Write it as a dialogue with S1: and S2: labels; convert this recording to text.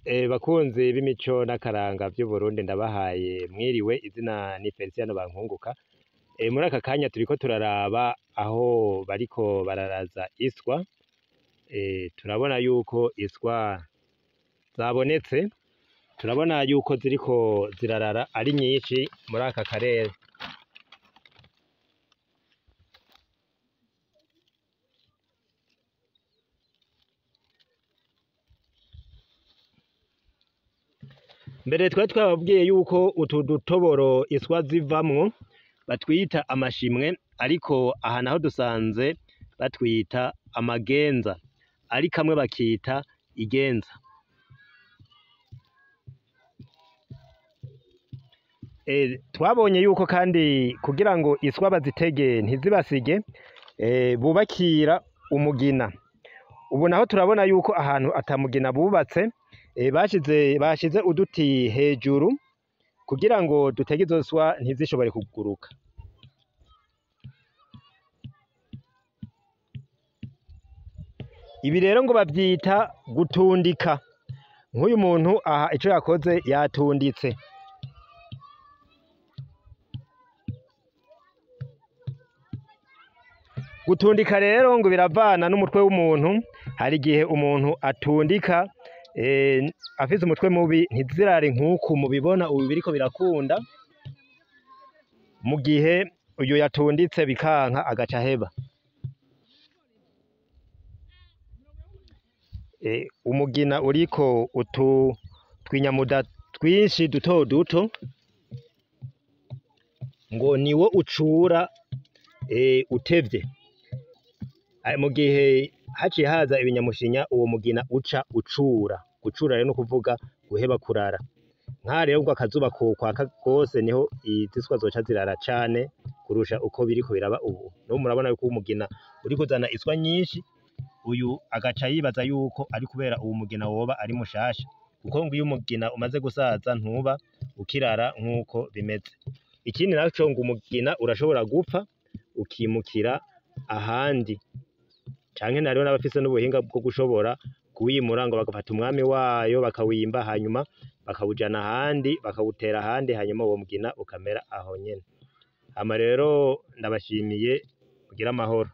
S1: Bakunzi b'imico n'akaranga vy'Uburundi ndabahaye mwiriwe, izina ni Feliciano Bankunguka. Muri aka kanya turiko turaraba aho bariko bararaza iswa. Turabona yuko iswa zabonetse, turabona yuko ziriko zirarara ari nyinshi muri aka karere. Mbere twari twababwiye yuko utu dutoboro iswa zivamwo batwita amashimwe, ariko aha naho dusanze batwita amagenza, ari kamwe bakita igenza. Twabonye yuko kandi kugira ngo iswa bazitege ntizibasige, bubakira umugina. Ubu naho turabona yuko ahantu atamugina bubatse, bashize uduti hejuru kugira ngo dutege izo swa ntizishobore kuguruka. Ibi rero ngo bavyita gutundika. Nk'uyu muntu aha ico yakoze yatunditse. Gutundika rero ngo biravana n'umutwe w'umuntu. Hari igihe umuntu atundika afise umutwe mubi, ntizirare nk'uku mubibona ubu biriko birakunda. Mu gihe uyu yatunditse bikanka agaca aheba. Umugina uriko utu twinyamuda twinshi duto duto, ngo niwo ucura utevye. Mu gihe haciye haza ibinyamushinya, uwo mugina uca ucura. Gucura rero no kuvuga guheba kurara. Nka rero ubwo akazuba kwaka gose niho izi swa zoca zirara cane kurusha uko biriko biraba ubu. N'ubu murabona yuko umugina uri kuzana iswa nyinshi, uyu agaca yibaza yuko ari kubera uwo mugina woba ari mushasha, kuko ngo iyo umugina umaze gusaza ntuba ukirara nk'uko bimeze. Ikindi naco ngo umugina urashobora gupfa ukimukira ahandi, canke nariho n'abafise n'ubuhinga bwo gushobora kuwimura, ngo bagafata umwami wayo bakawimba, hanyuma bakawujana ahandi, bakawutera ahandi, hanyuma uwo mugina ukamera aho nyene. Hama rero ndabashimiye, mugire amahoro.